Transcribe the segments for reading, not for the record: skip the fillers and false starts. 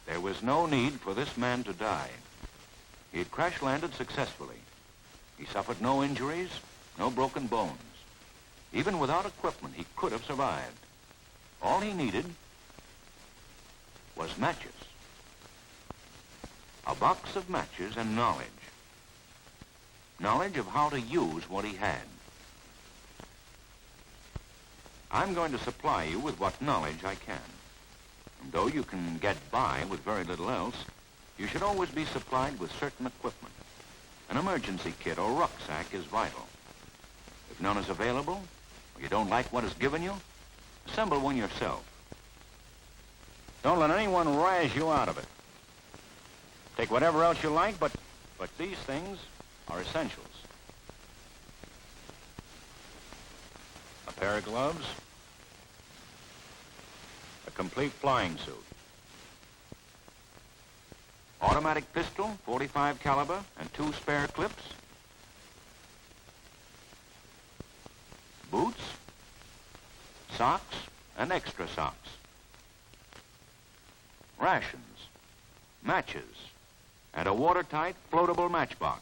There was no need for this man to die. He had crash-landed successfully. He suffered no injuries, no broken bones. Even without equipment, he could have survived. All he needed was matches. A box of matches and knowledge. Knowledge of how to use what he had. I'm going to supply you with what knowledge I can. And though you can get by with very little else, you should always be supplied with certain equipment. An emergency kit or rucksack is vital. If none is available, or you don't like what is given you, assemble one yourself. Don't let anyone razz you out of it. Take whatever else you like, but these things are essentials. A pair of gloves, a complete flying suit, automatic pistol, 45 caliber, and 2 spare clips, boots, socks, and extra socks, rations, matches, and a watertight floatable matchbox.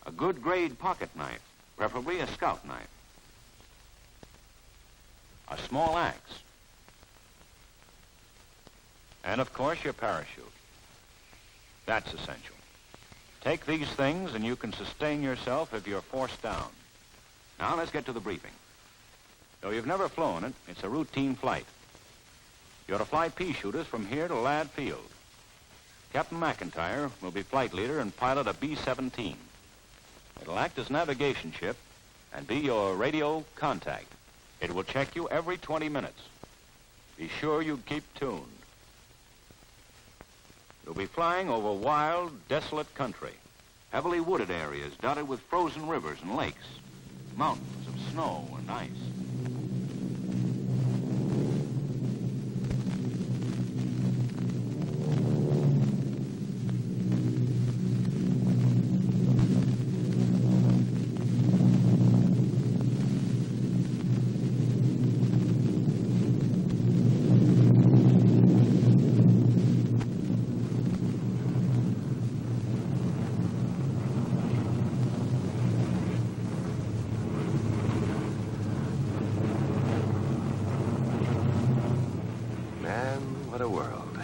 A good grade pocket knife, preferably a scout knife. A small axe. And of course your parachute. That's essential. Take these things and you can sustain yourself if you're forced down. Now let's get to the briefing. Though you've never flown it, it's a routine flight. You're to fly pea shooters from here to Ladd Field. Captain McIntyre will be flight leader and pilot a B-17. It'll act as navigation ship and be your radio contact. It will check you every 20 minutes. Be sure you keep tuned. You'll be flying over wild, desolate country, heavily wooded areas dotted with frozen rivers and lakes, mountains of snow and ice. What a world.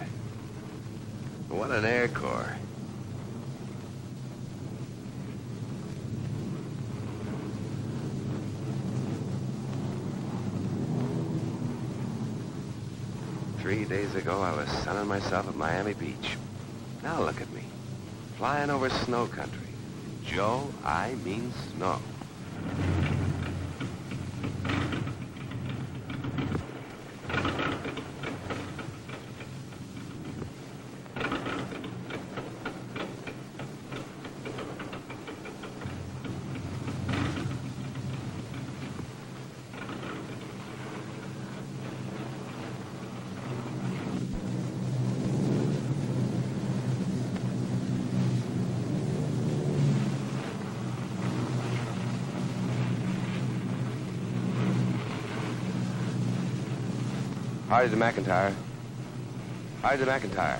What an Air Corps. Three days ago, I was sunning myself at Miami Beach. Now look at me, flying over snow country. Joe, I mean snow. Howdy to McIntyre. Howdy to McIntyre.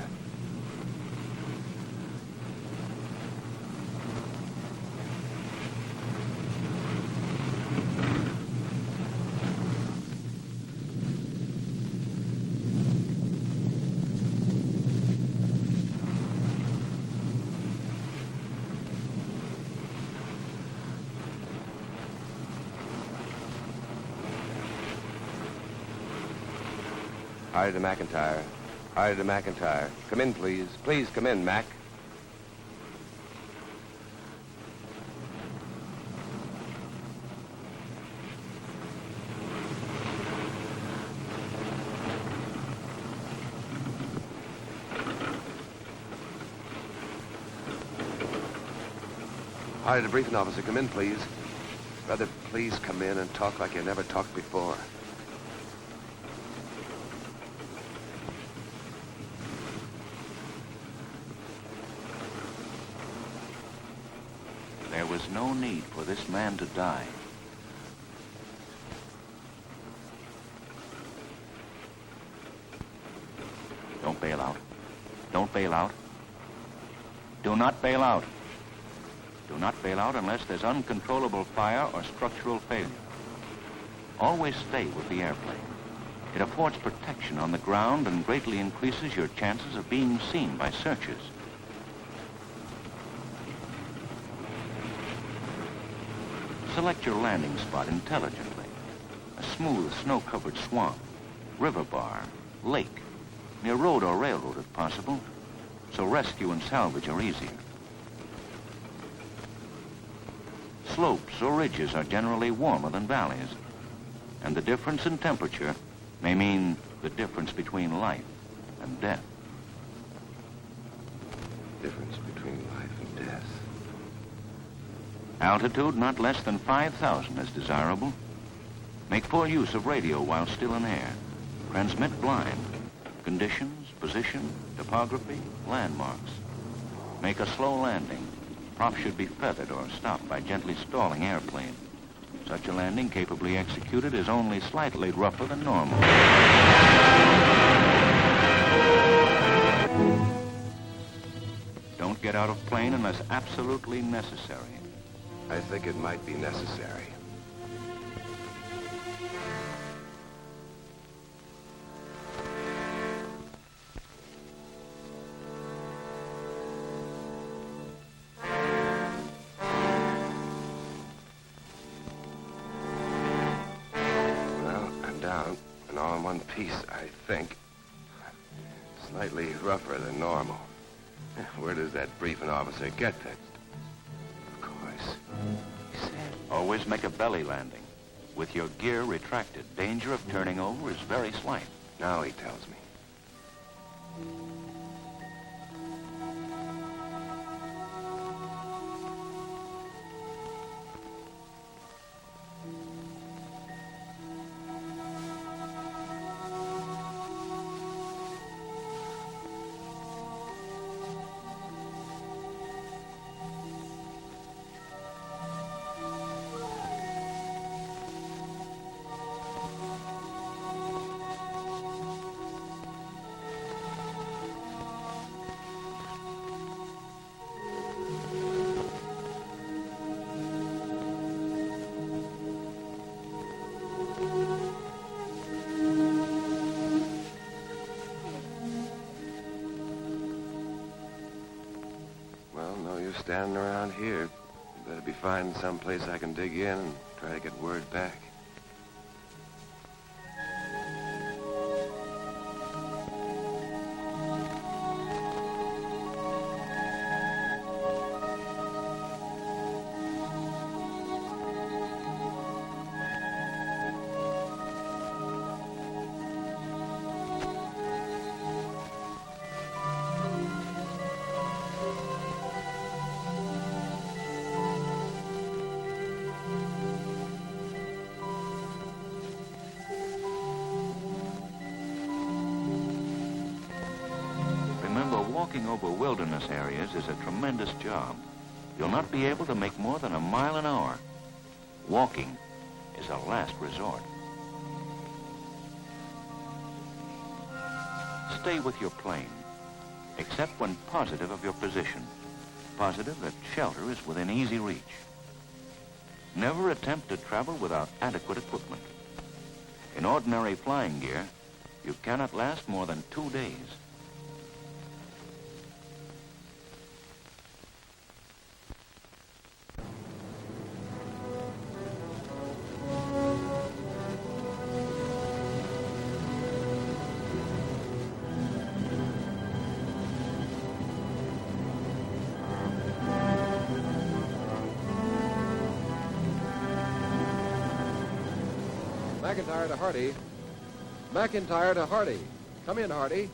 Howdy to McIntyre. Howdy to McIntyre. Come in, please. Please come in, Mac. Howdy to briefing officer. Come in, please. Brother, please come in and talk like you never talked before. There was no need for this man to die. bail out. Don't bail out. Do not bail out. Do not bail out unless there's uncontrollable fire or structural failure. Always stay with the airplane. It affords protection on the ground and greatly increases your chances of being seen by searchers. Select your landing spot intelligently. A smooth, snow-covered swamp, river bar, lake, near road or railroad if possible, so rescue and salvage are easier. Slopes or ridges are generally warmer than valleys, and the difference in temperature may mean the difference between life and death. Difference between life and death. Altitude not less than 5,000 is desirable. Make full use of radio while still in air. Transmit blind. Conditions, position, topography, landmarks. Make a slow landing. Props should be feathered or stopped by gently stalling airplane. Such a landing capably executed is only slightly rougher than normal. Don't get out of plane unless absolutely necessary. I think it might be necessary. Well, I'm down, and all in one piece, I think. Slightly rougher than normal. Where does that briefing officer get that? Of course. He said. Always make a belly landing. With your gear retracted, danger of turning over is very slight. Now he tells me. Standing around here. Better be finding someplace I can dig in and try to get word back. Walking over wilderness areas is a tremendous job. You'll not be able to make more than a mile an hour. Walking is a last resort. Stay with your plane, except when positive of your position, positive that shelter is within easy reach. Never attempt to travel without adequate equipment. In ordinary flying gear, you cannot last more than 2 days. McIntyre to Hardy. McIntyre to Hardy. Come in, Hardy.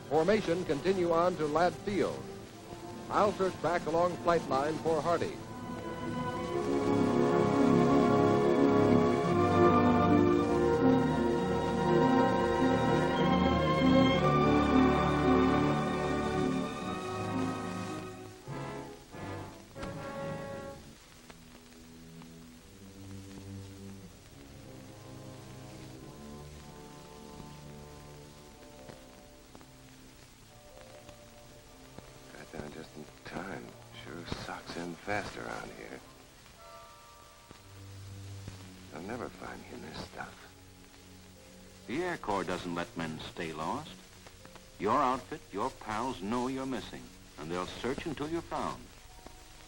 Formation, continue on to Ladd Field. I'll search back along flight line for Hardy. fast around here. They'll never find me in this stuff. The Air Corps doesn't let men stay lost. Your outfit, your pals know you're missing, and they'll search until you're found.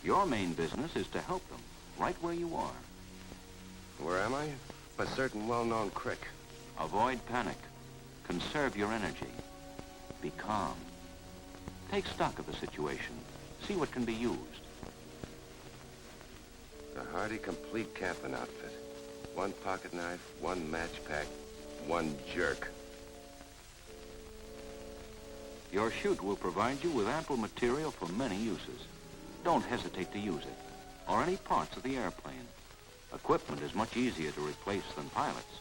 Your main business is to help them, right where you are. Where am I? A certain well-known creek. Avoid panic. Conserve your energy. Be calm. Take stock of the situation. See what can be used. A hardy, complete camping outfit. 1 pocket knife, 1 match pack, 1 jerk. Your chute will provide you with ample material for many uses. Don't hesitate to use it, or any parts of the airplane. Equipment is much easier to replace than pilots.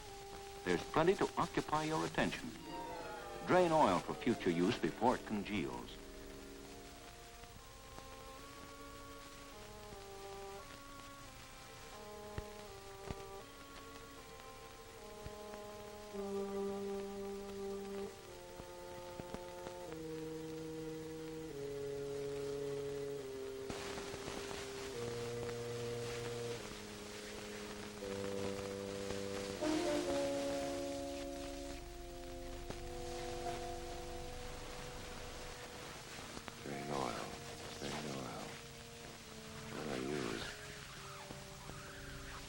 There's plenty to occupy your attention. Drain oil for future use before it congeals.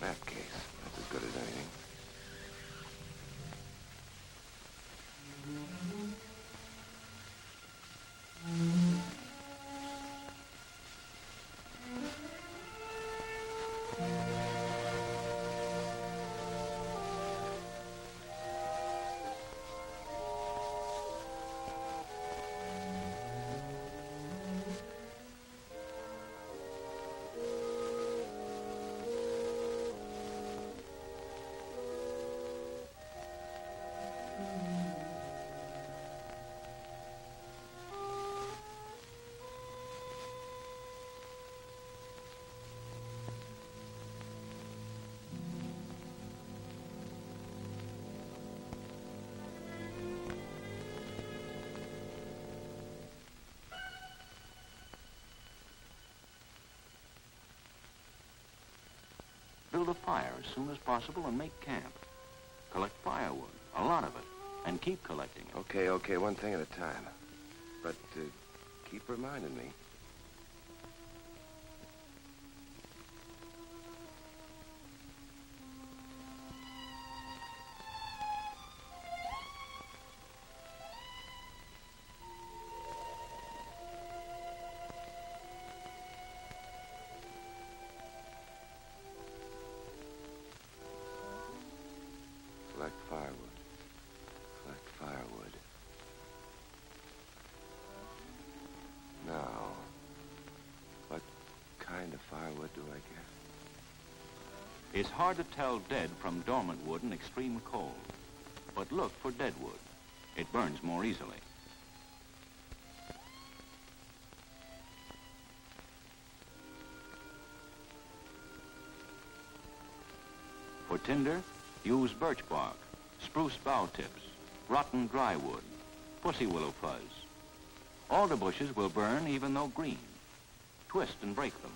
Map case. That's as good as anything. Build a fire as soon as possible and make camp. Collect firewood, a lot of it, and keep collecting it. Okay, one thing at a time. But keep reminding me. Collect firewood. Collect firewood. Now, what kind of firewood do I get? It's hard to tell dead from dormant wood in extreme cold. But look for dead wood. It burns more easily. For tinder, use birch bark, spruce bough tips, rotten dry wood, pussy willow fuzz. Alder bushes will burn even though green. Twist and break them.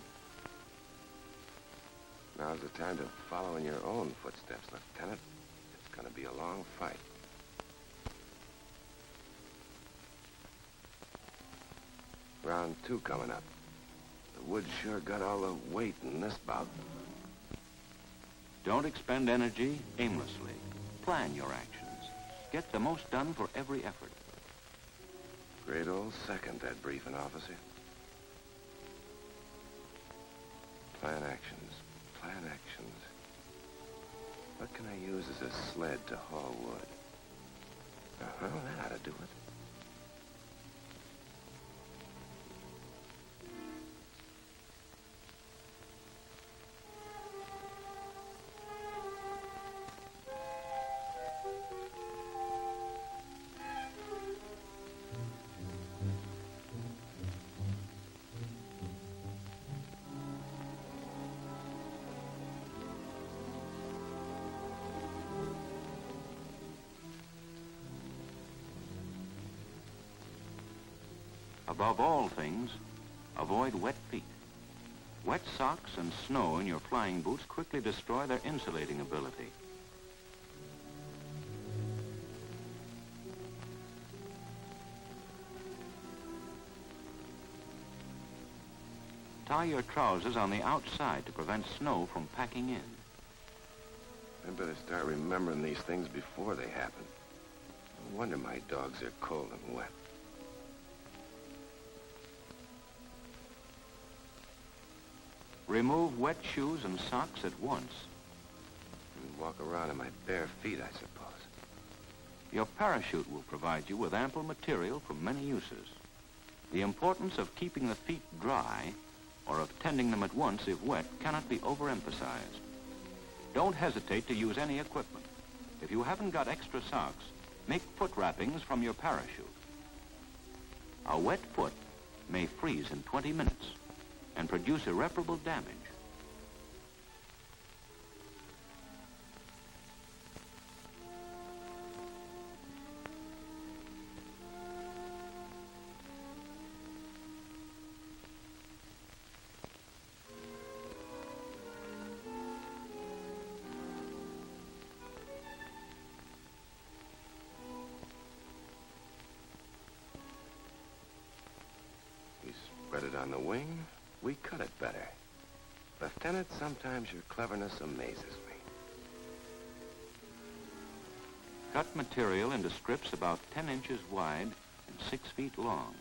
Now's the time to follow in your own footsteps, Lieutenant. It's gonna be a long fight. Round 2 coming up. The wood sure got all the weight in this bout. Don't expend energy aimlessly. Plan your actions. Get the most done for every effort. Great old second, that briefing officer. Plan actions. Plan actions. What can I use as a sled to haul wood? Well, that ought to do it. Above all things, avoid wet feet. Wet socks and snow in your flying boots quickly destroy their insulating ability. Tie your trousers on the outside to prevent snow from packing in. I better start remembering these things before they happen. No wonder my dogs are cold and wet. Remove wet shoes and socks at once. And walk around in my bare feet, I suppose. Your parachute will provide you with ample material for many uses. The importance of keeping the feet dry or of tending them at once if wet cannot be overemphasized. Don't hesitate to use any equipment. If you haven't got extra socks, make foot wrappings from your parachute. A wet foot may freeze in 20 minutes and produce irreparable damage. We spread it on the wing, we cut it better. Lieutenant, sometimes your cleverness amazes me. Cut material into strips about 10 inches wide and 6 feet long.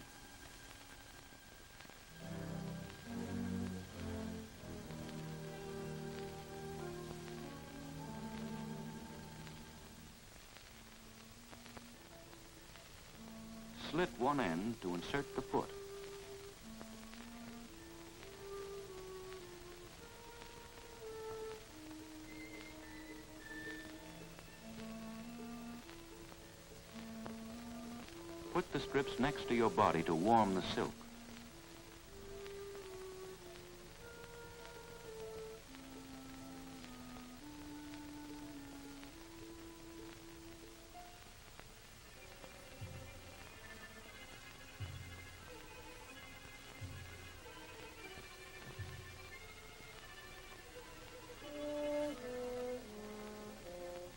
Slit one end to insert the foot. Put the strips next to your body to warm the silk.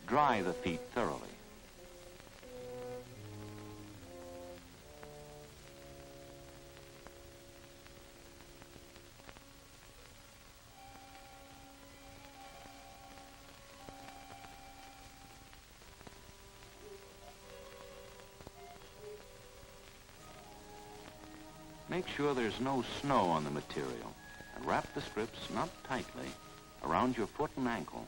Dry the feet thoroughly. Make sure there's no snow on the material and wrap the strips, not tightly, around your foot and ankle.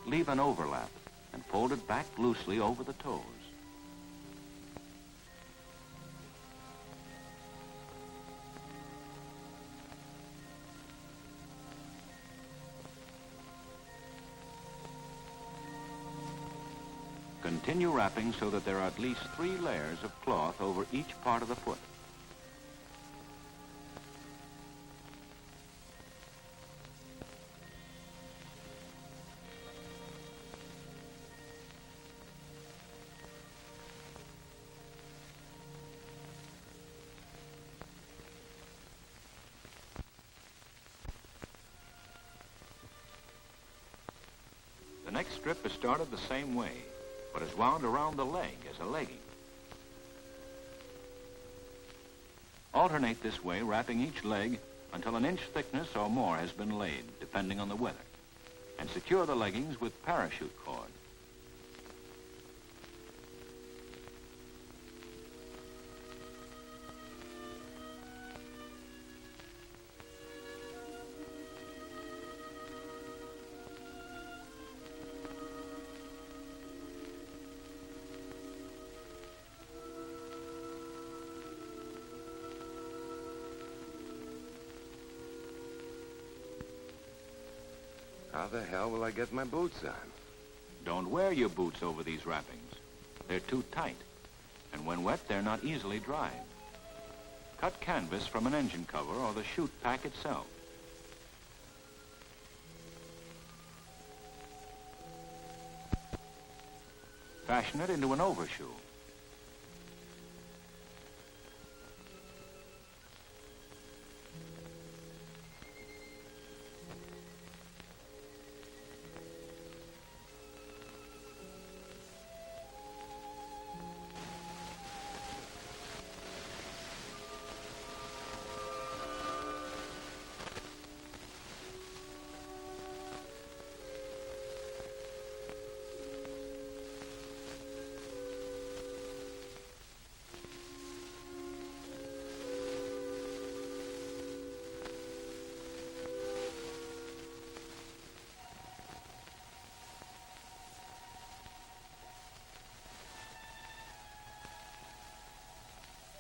Leave an overlap and fold it back loosely over the toes. Continue wrapping so that there are at least 3 layers of cloth over each part of the foot. The next strip is started the same way, but is wound around the leg as a legging. Alternate this way, wrapping each leg until an inch thickness or more has been laid, depending on the weather, and secure the leggings with parachute cord. How the hell will I get my boots on? Don't wear your boots over these wrappings. They're too tight, and when wet, they're not easily dried. Cut canvas from an engine cover or the chute pack itself. fashion it into an overshoe.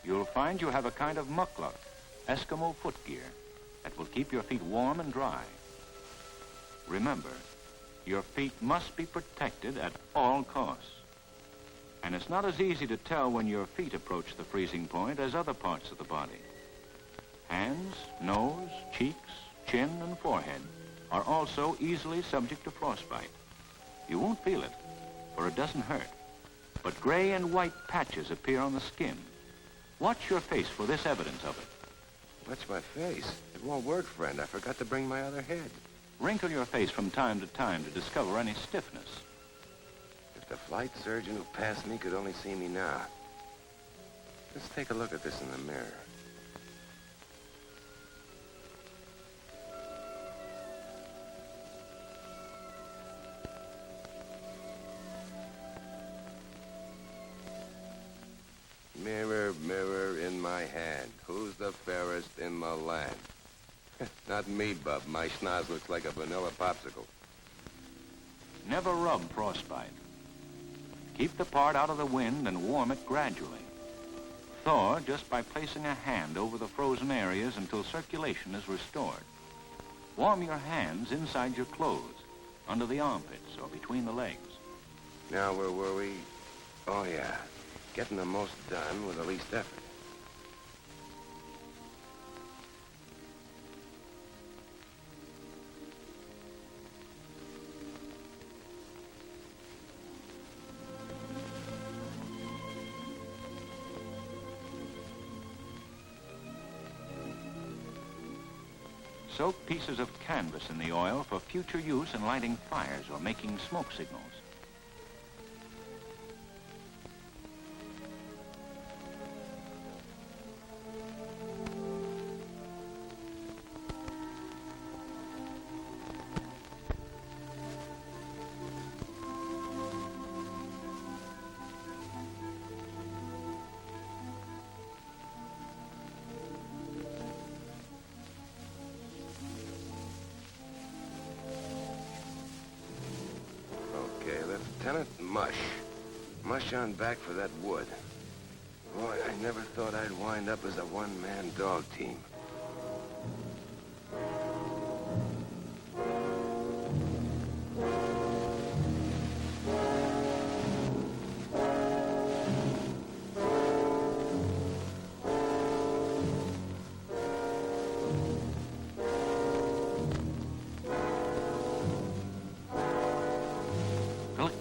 You'll find you have a kind of mukluk, Eskimo footgear, that will keep your feet warm and dry. Remember, your feet must be protected at all costs. And it's not as easy to tell when your feet approach the freezing point as other parts of the body. Hands, nose, cheeks, chin, and forehead are also easily subject to frostbite. You won't feel it, for it doesn't hurt, but gray and white patches appear on the skin. Watch your face for this evidence of it. Watch my face? It won't work, friend. I forgot to bring my other head. Wrinkle your face from time to time to discover any stiffness. If the flight surgeon who passed me could only see me now. Let's take a look at this in the mirror. Mirror, mirror in my hand, who's the fairest in the land? Not me, bub. My schnoz looks like a vanilla popsicle. Never rub frostbite. Keep the part out of the wind and warm it gradually. Thaw just by placing a hand over the frozen areas until circulation is restored. Warm your hands inside your clothes, under the armpits or between the legs. Now, where were we? Oh, yeah. Getting the most done with the least effort. Soak pieces of canvas in the oil for future use in lighting fires or making smoke signals. Lieutenant Mush. Mush on back for that wood. Boy, I never thought I'd wind up as a one-man dog team.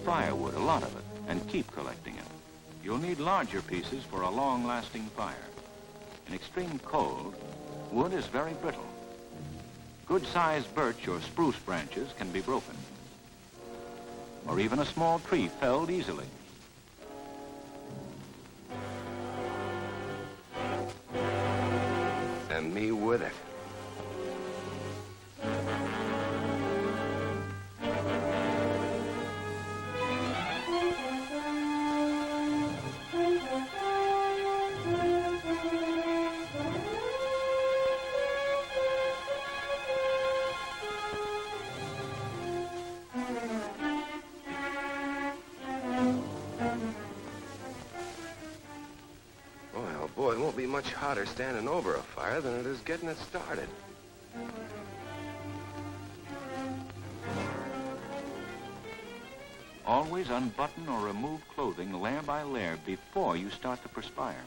Firewood, a lot of it, and keep collecting it. You'll need larger pieces for a long-lasting fire. In extreme cold, wood is very brittle. Good-sized birch or spruce branches can be broken, or even a small tree felled easily. And me with it. Boy, it won't be much hotter standing over a fire than it is getting it started. Always unbutton or remove clothing layer by layer before you start to perspire.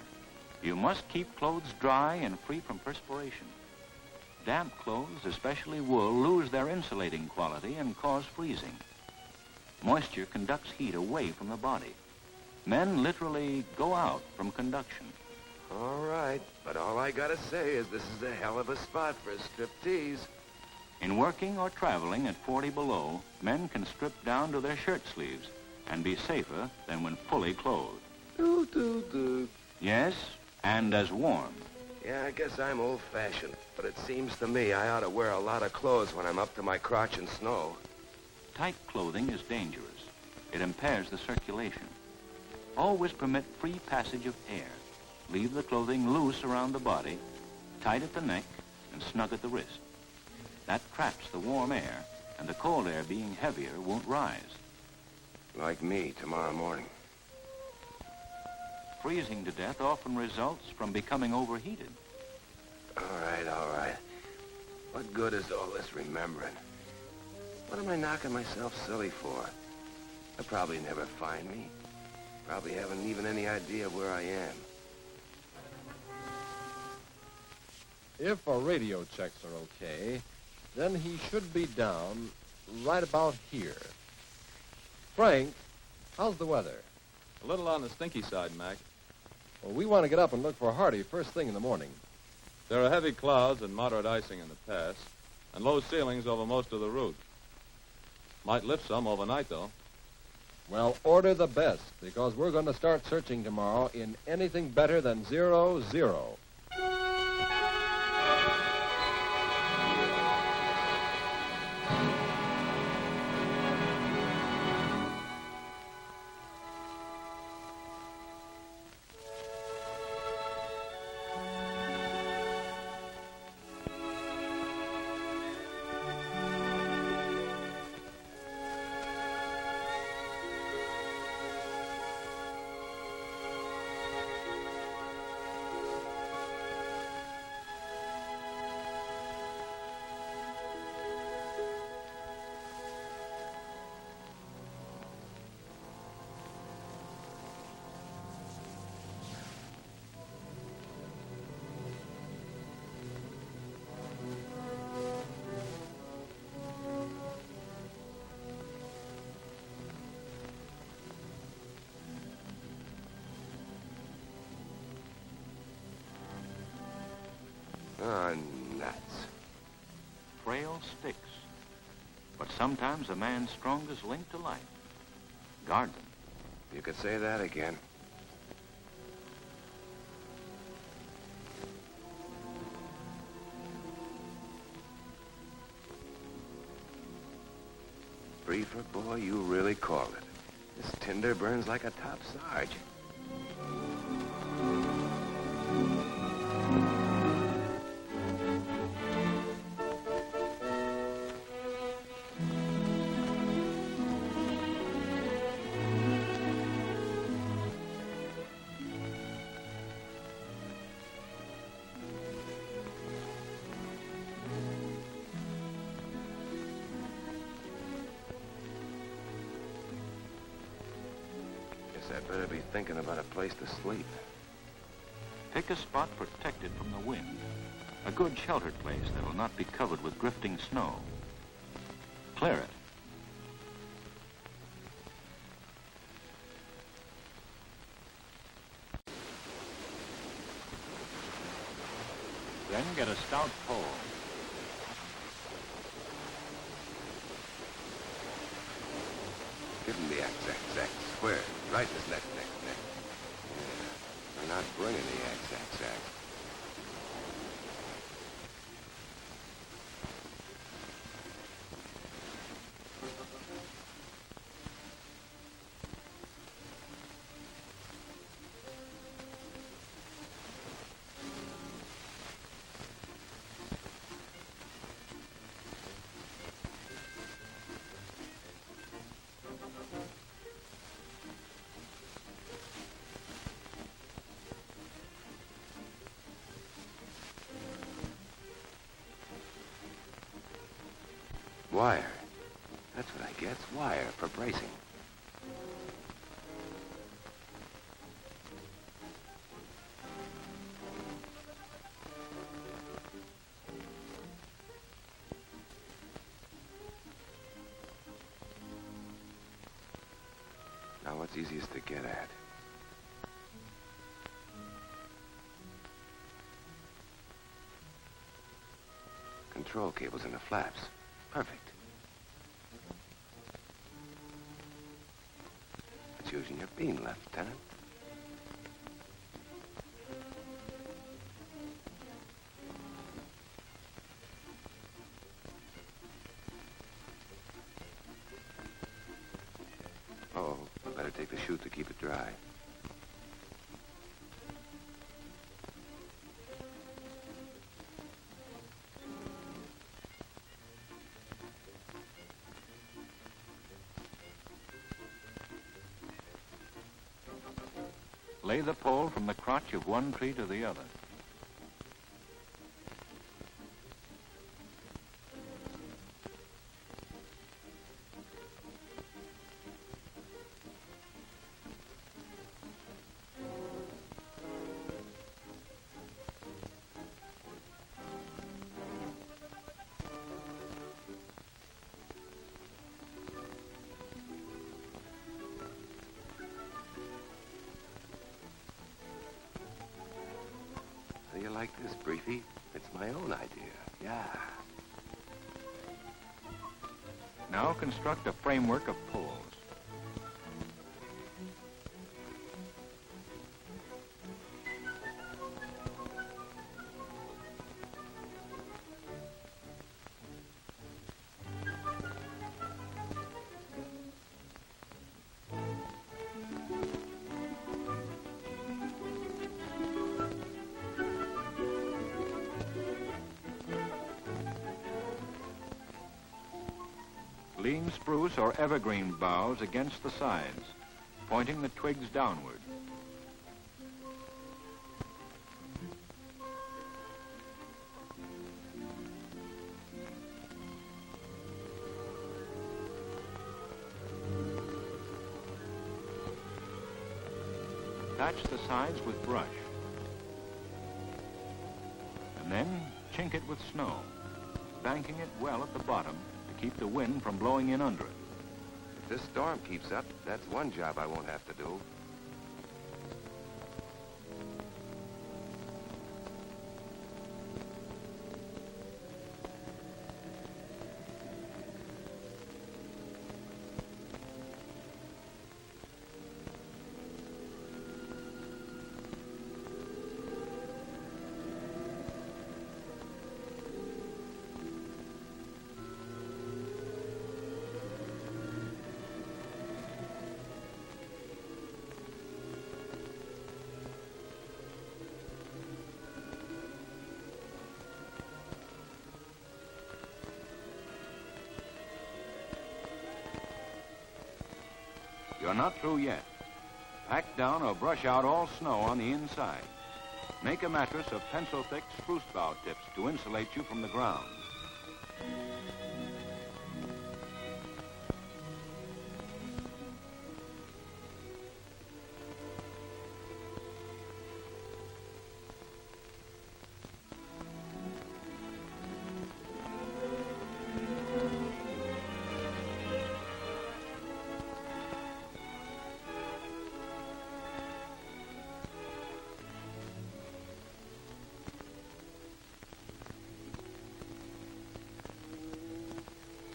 You must keep clothes dry and free from perspiration. Damp clothes, especially wool, lose their insulating quality and cause freezing. Moisture conducts heat away from the body, Men literally go out from conduction. All right, but all I gotta say is this is a hell of a spot for a striptease. In working or traveling at 40 below, men can strip down to their shirt sleeves and be safer than when fully clothed. Do. Yes, and as warm. Yeah, I guess I'm old-fashioned, but it seems to me I ought to wear a lot of clothes when I'm up to my crotch in snow. Tight clothing is dangerous. It impairs the circulation. Always permit free passage of air. Leave the clothing loose around the body, tight at the neck, and snug at the wrist. That traps the warm air, and the cold air being heavier won't rise. Like me tomorrow morning. Freezing to death often results from becoming overheated. All right. What good is all this remembering? What am I knocking myself silly for? They'll probably never find me. Probably haven't even any idea where I am. If our radio checks are okay, then he should be down right about here. Frank, how's the weather? A little on the stinky side, Mac. Well, we want to get up and look for Hardy first thing in the morning. There are heavy clouds and moderate icing in the pass, and low ceilings over most of the route. Might lift some overnight, though. Well, order the best, because we're going to start searching tomorrow in anything better than 00. Oh, nuts. Frail sticks. But sometimes a man's strongest link to life. Guard them. You could say that again. Briefer, boy, you really called it. This tinder burns like a top sarge. I'd better be thinking about a place to sleep. Pick a spot protected from the wind. A good sheltered place that will not be covered with drifting snow. Clear it. Then get a stout pole. Give him the XXX square. Right this neck. Yeah, we're not bringing the XXX. Wire. That's what I get. Wire for bracing. Now what's easiest to get at? control cables in the flaps. Perfect. It's using your beam left, Lieutenant. Oh, I better take the chute to keep it dry. Lay the pole from the crotch of one tree to the other. How do you like this, Briefy? It's my own idea. Yeah. Now construct a framework of poles. Lean spruce or evergreen boughs against the sides, pointing the twigs downward. Patch the sides with brush. And then chink it with snow, banking it well at the bottom to keep the wind from blowing in under it. If this storm keeps up, that's one job I won't have to do. You're not through yet. Pack down or brush out all snow on the inside. Make a mattress of pencil-thick spruce bough tips to insulate you from the ground.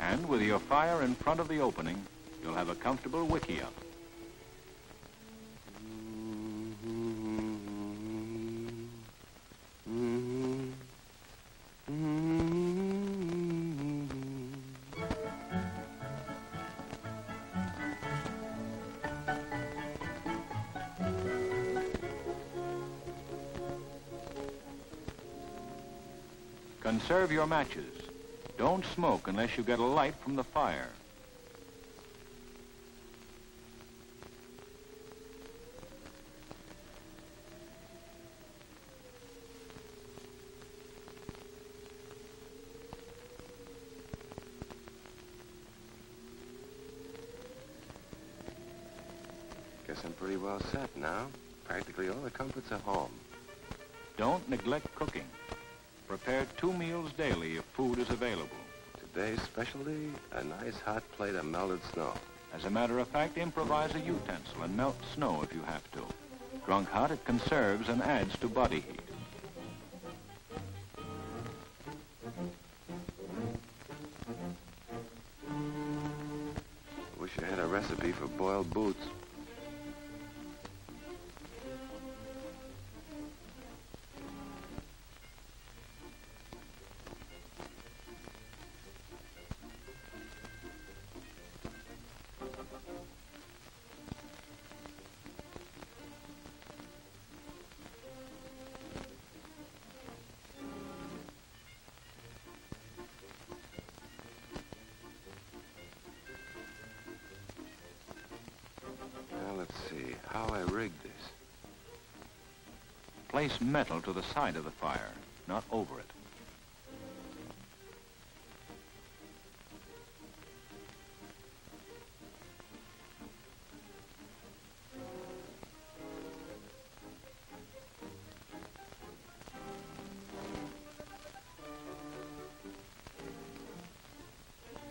And with your fire in front of the opening, you'll have a comfortable wickie up. Conserve your matches. Don't smoke unless you get a light from the fire. Guess I'm pretty well set now. Practically all the comforts of home. Don't neglect cooking. Prepare 2 meals daily if food is available. Today's specialty, a nice hot plate of melted snow. As a matter of fact, improvise a utensil and melt snow if you have to. Drunk hot, it conserves and adds to body heat. for boiled boots. Now, let's see how I rigged this. Place metal to the side of the fire, not over it.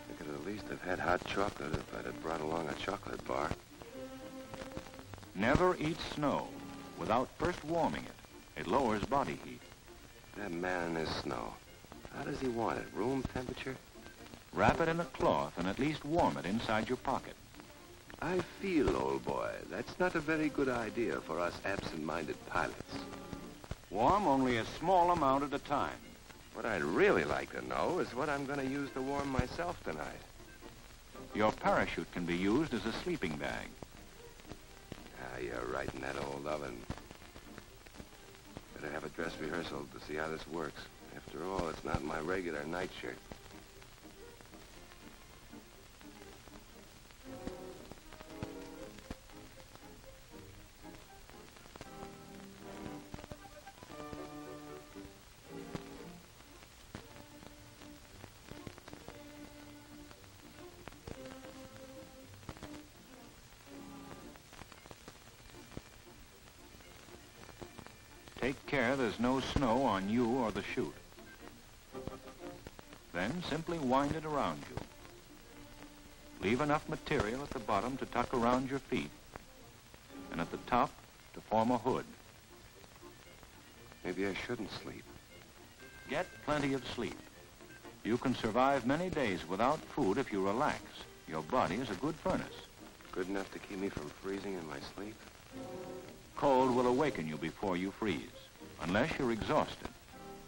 I could at least have had hot chocolate if I'd have brought along a chocolate bar. Never eat snow without first warming it. It lowers body heat. That man in his snow. How does he want it? Room temperature? Wrap it in a cloth and at least warm it inside your pocket. I feel, old boy, that's not a very good idea for us absent-minded pilots. Warm only a small amount at a time. What I'd really like to know is what I'm going to use to warm myself tonight. Your parachute can be used as a sleeping bag. Ah, you're right in that old oven. Better have a dress rehearsal to see how this works. After all, it's not my regular nightshirt. Take care there's no snow on you or the chute. Then simply wind it around you. Leave enough material at the bottom to tuck around your feet, and at the top to form a hood. Maybe I shouldn't sleep. Get plenty of sleep. You can survive many days without food if you relax. Your body is a good furnace. Good enough to keep me from freezing in my sleep? Cold will awaken you before you freeze, unless you're exhausted.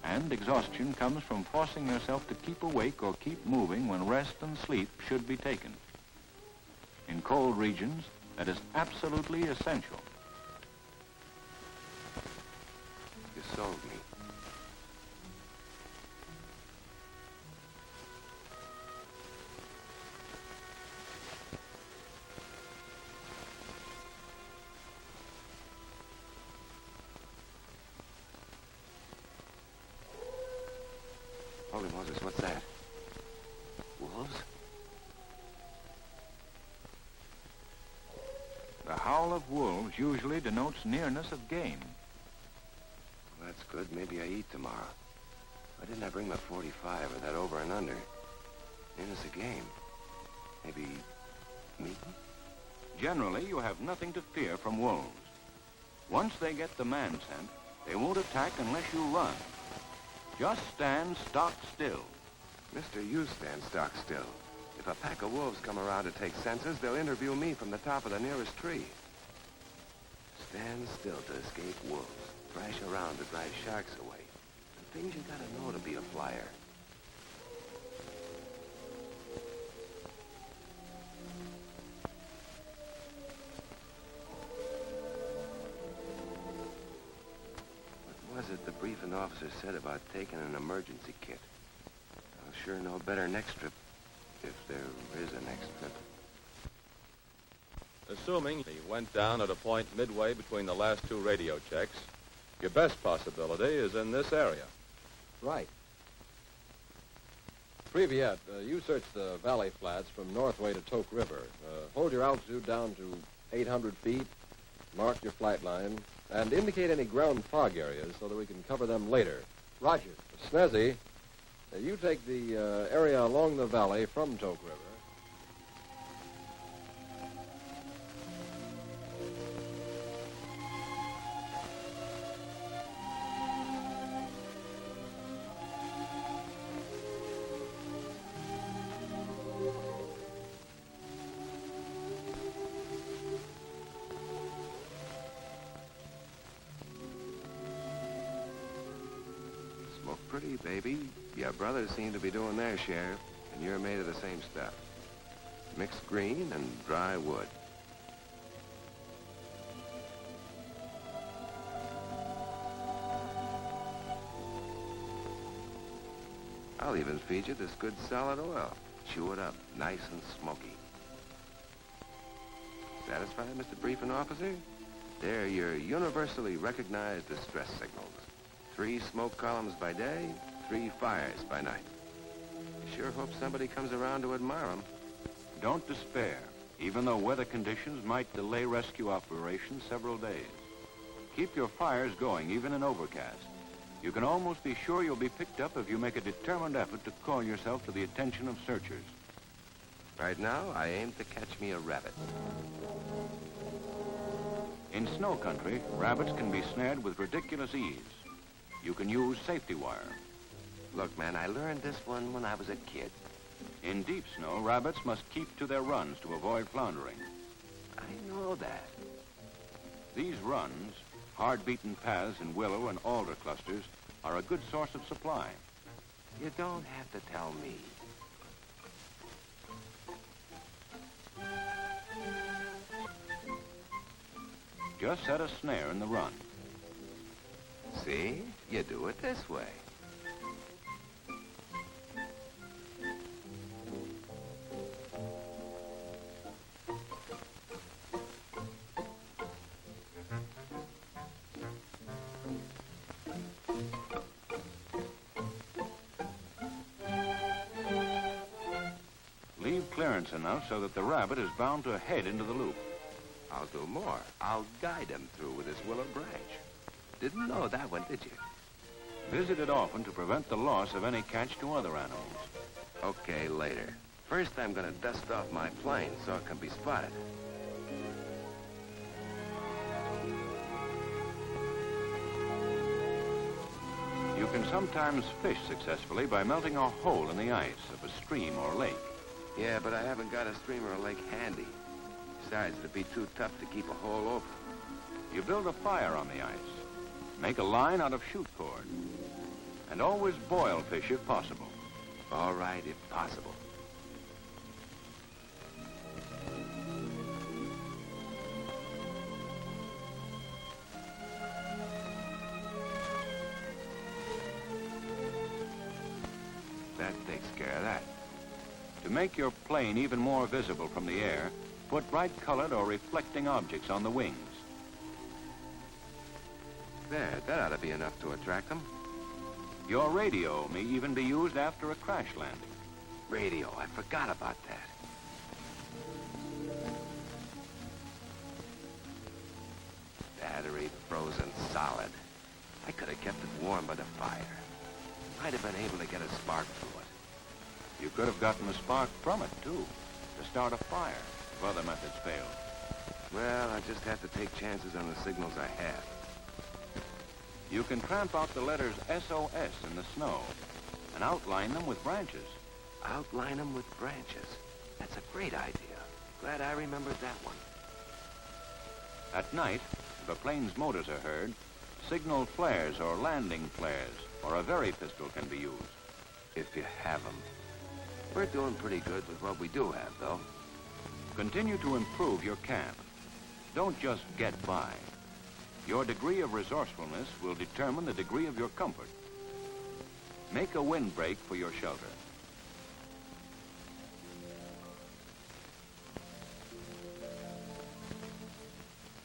And exhaustion comes from forcing yourself to keep awake or keep moving when rest and sleep should be taken. In cold regions, that is absolutely essential. You sold me. Holy Moses, what's that? Wolves? The howl of wolves usually denotes nearness of game. Well, that's good. Maybe I eat tomorrow. Why didn't I bring my 45 or that over and under? Nearness of game. Maybe meat? Generally, you have nothing to fear from wolves. Once they get the man scent, they won't attack unless you run. Just stand stock still. Mister, you stand stock still. If a pack of wolves come around to take census, they'll interview me from the top of the nearest tree. Stand still to escape wolves. Thrash around to drive sharks away. The things you gotta know to be a flyer. What was it the briefing officer said about taking an emergency kit? I'll sure know better next trip, if there is a next trip. Assuming he went down at a point midway between the last two radio checks, your best possibility is in this area. Right. Previet, you search the valley flats from Northway to Toke River. Hold your altitude down to 800 feet, mark your flight line, and indicate any ground fog areas so that we can cover them later. Roger. Snezzy, you take the area along the valley from Toke River. pretty, baby. Your brothers seem to be doing their share, and you're made of the same stuff. Mixed green and dry wood. I'll even feed you this good solid oil. Chew it up, nice and smoky. Satisfied, Mr. Briefing Officer? They're your universally recognized distress signals. 3 smoke columns by day, 3 fires by night. I sure hope somebody comes around to admire them. Don't despair, even though weather conditions might delay rescue operations several days. Keep your fires going, even in overcast. You can almost be sure you'll be picked up if you make a determined effort to call yourself to the attention of searchers. Right now, I aim to catch me a rabbit. In snow country, rabbits can be snared with ridiculous ease. You can use safety wire. Look, man, I learned this one when I was a kid. In deep snow, rabbits must keep to their runs to avoid floundering. I know that. These runs, hard-beaten paths in willow and alder clusters, are a good source of supply. You don't have to tell me. Just set a snare in the run. See? You do it this way. Leave clearance enough so that the rabbit is bound to head into the loop. I'll do more. I'll guide him through with this willow branch. Didn't know that one, did you? Visit it often to prevent the loss of any catch to other animals. Okay, later. First, I'm gonna dust off my plane so it can be spotted. You can sometimes fish successfully by melting a hole in the ice of a stream or lake. Yeah, but I haven't got a stream or a lake handy. Besides, it'd be too tough to keep a hole open. You build a fire on the ice. Make a line out of chute cord. And always boil fish if possible. All right, if possible. That takes care of that. To make your plane even more visible from the air, put bright-colored or reflecting objects on the wings. There, that ought to be enough to attract them. Your radio may even be used after a crash landing. Radio, I forgot about that. Battery frozen solid. I could have kept it warm by the fire. Might have been able to get a spark through it. You could have gotten a spark from it, too, to start a fire if other methods failed. Well, I just have to take chances on the signals I have. You can tramp out the letters SOS in the snow and outline them with branches. Outline them with branches. That's a great idea. Glad I remembered that one. At night, if a plane's motors are heard, signal flares or landing flares or a very pistol can be used. If you have them. We're doing pretty good with what we do have, though. Continue to improve your camp. Don't just get by. Your degree of resourcefulness will determine the degree of your comfort. Make a windbreak for your shelter.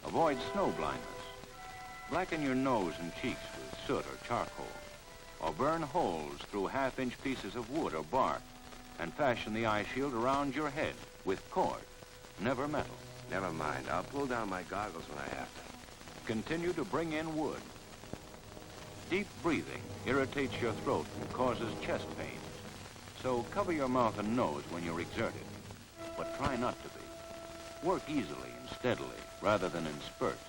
Avoid snow blindness. Blacken your nose and cheeks with soot or charcoal, or burn holes through half-inch pieces of wood or bark, and fashion the eye shield around your head with cord, never metal. Never mind. I'll pull down my goggles when I have to. Continue to bring in wood. Deep breathing irritates your throat and causes chest pains. So cover your mouth and nose when you're exerted, but try not to be. Work easily and steadily rather than in spurts.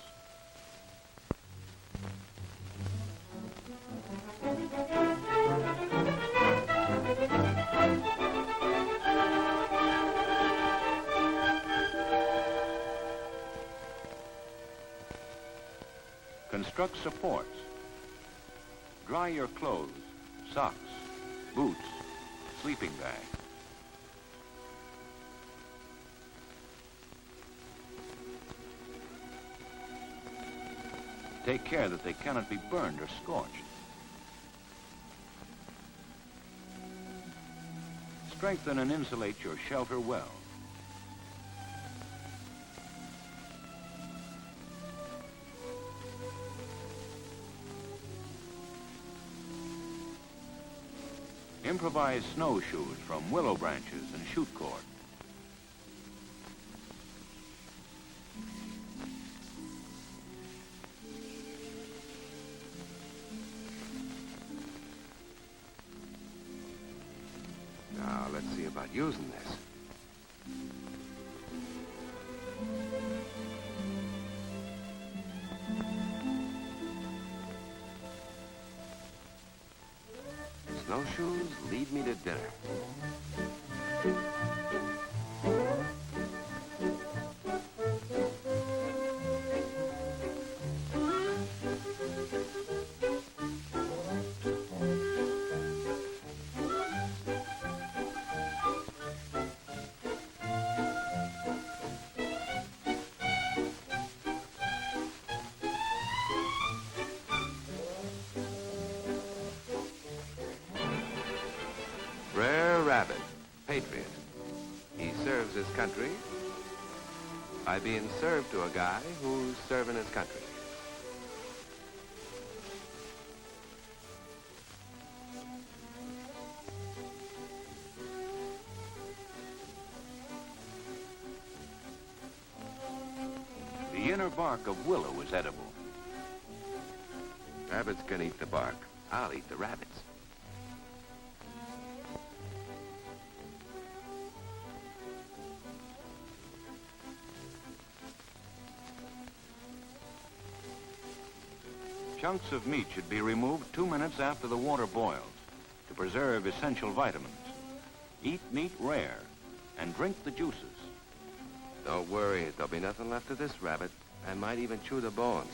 Construct supports. Dry your clothes socks, boots, sleeping bag. Take care that they cannot be burned or scorched. Strengthen and insulate your shelter well. Improvise snowshoes from willow branches and shoot cord. Now, let's see about using this. Snowshoes lead me to dinner. Brer Rabbit, patriot. He serves his country by being served to a guy who's serving his country. The inner bark of willow is edible. Rabbits can eat the bark. I'll eat the rabbits. Chunks of meat should be removed 2 minutes after the water boils to preserve essential vitamins. Eat meat rare and drink the juices. Don't worry, there'll be nothing left of this rabbit. I might even chew the bones.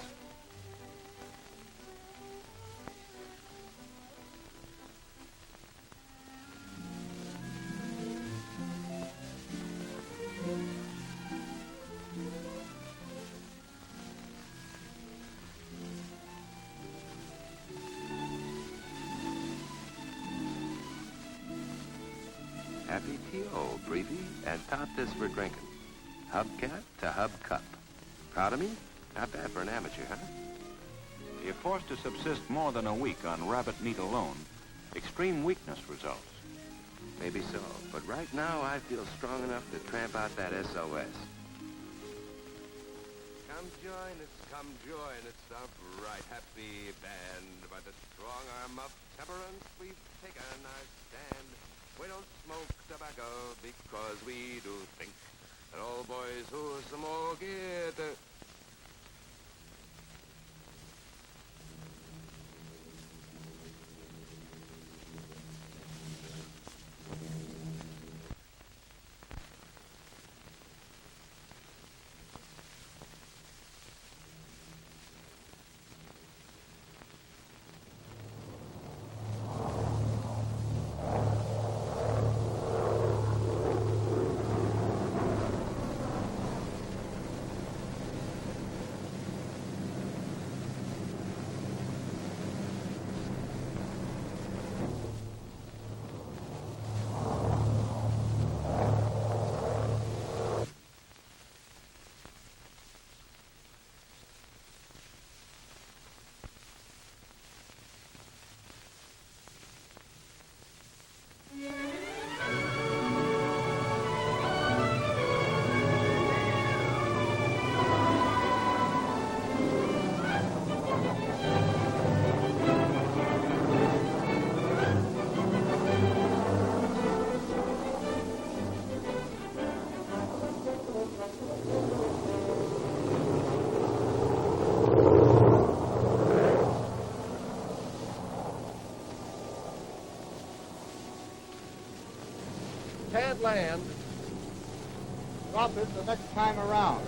Happy T.O., Breathy, and top this for drinking. Hubcat to hubcup. Proud of me? Not bad for an amateur, huh? If forced to subsist more than a week on rabbit meat alone, extreme weakness results. Maybe so, but right now I feel strong enough to tramp out that SOS. Come join us, the bright, happy band. By the strong arm of temperance, we've taken our stand. We don't smoke tobacco because we do think that all boys who smoke it... Can't land. Drop it the next time around.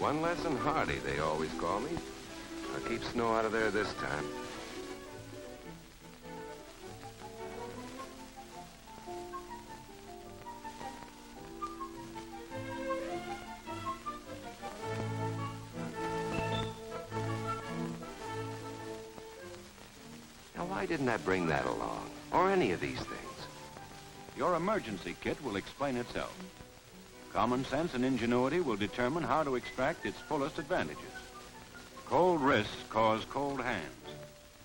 One less than Hardy, they always call me. I'll keep snow out of there this time. Now, why didn't I bring that along? Or any of these things? Your emergency kit will explain itself. Common sense and ingenuity will determine how to extract its fullest advantages. Cold wrists cause cold hands.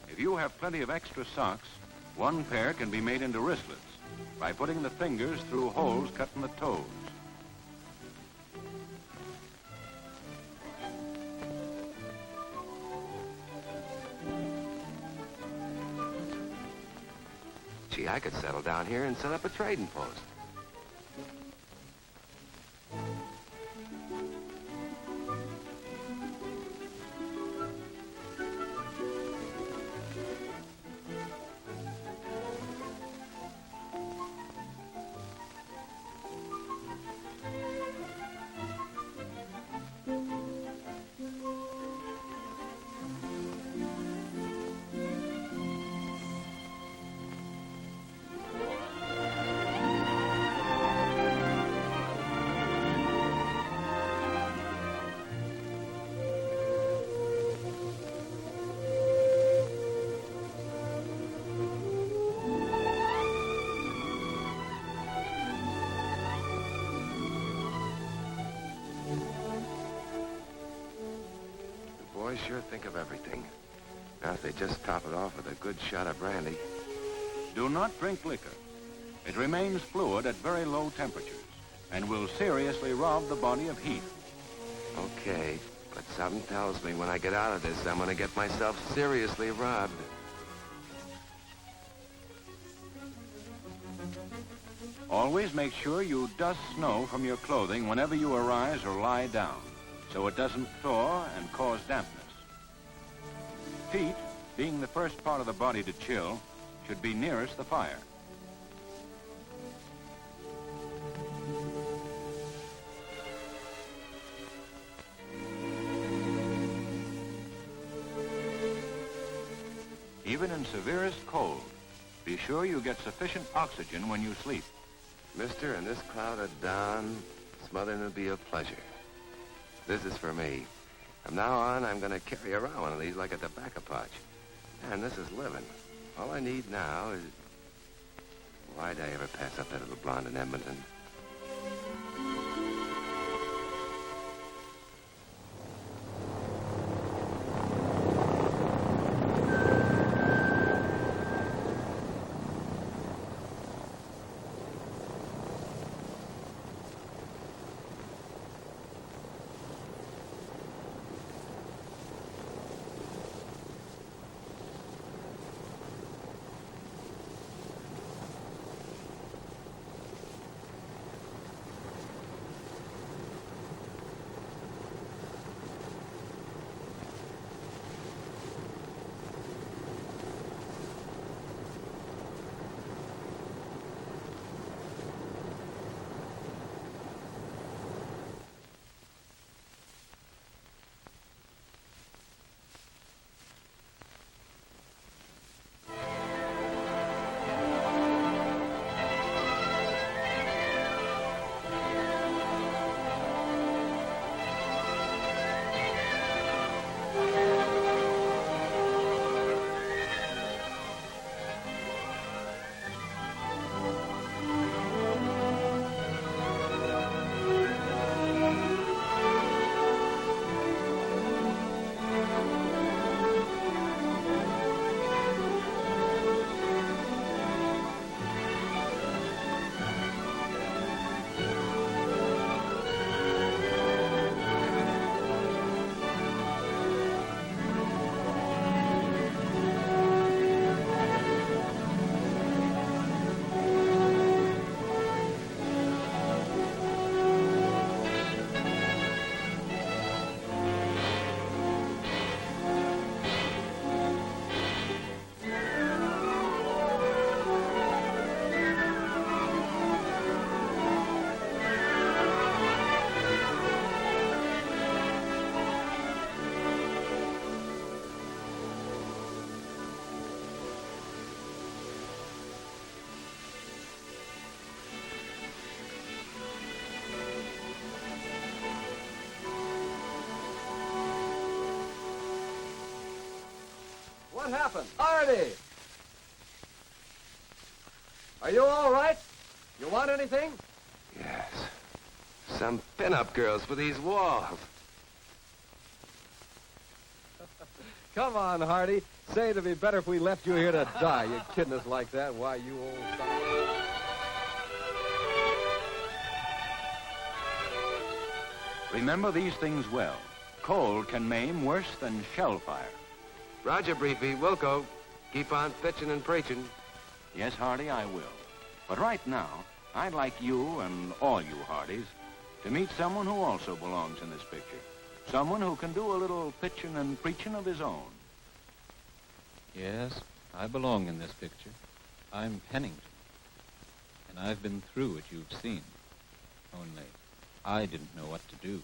If you have plenty of extra socks, one pair can be made into wristlets by putting the fingers through holes cut in the toes. Gee, I could settle down here and set up a trading post. Boys sure think of everything. Now, if they just top it off with a good shot of brandy. Do not drink liquor. It remains fluid at very low temperatures and will seriously rob the body of heat. Okay, but something tells me when I get out of this, I'm going to get myself seriously robbed. Always make sure you dust snow from your clothing whenever you arise or lie down, so it doesn't thaw and cause dampness. Feet, being the first part of the body to chill, should be nearest the fire. Even in severest cold, be sure you get sufficient oxygen when you sleep. Mister, in this cloud of dawn, smothering will be a pleasure. This is for me. From now on, I'm going to carry around one of these like a tobacco pouch. And this is living. All I need now is... Why'd I ever pass up that little blonde in Edmonton? What happened? Hardy! Are you all right? You want anything? Yes. Some pin-up girls for these walls. Come on, Hardy. Say it'd be better if we left you here to die. You kidding us like that? Why, you old son. Remember these things well. Cold can maim worse than shell fire. Roger, Briefy. Wilco. Keep on pitching and preaching. Yes, Hardy, I will. But right now, I'd like you and all you Hardys to meet someone who also belongs in this picture. Someone who can do a little pitching and preaching of his own. Yes, I belong in this picture. I'm Pennington. And I've been through what you've seen. Only, I didn't know what to do.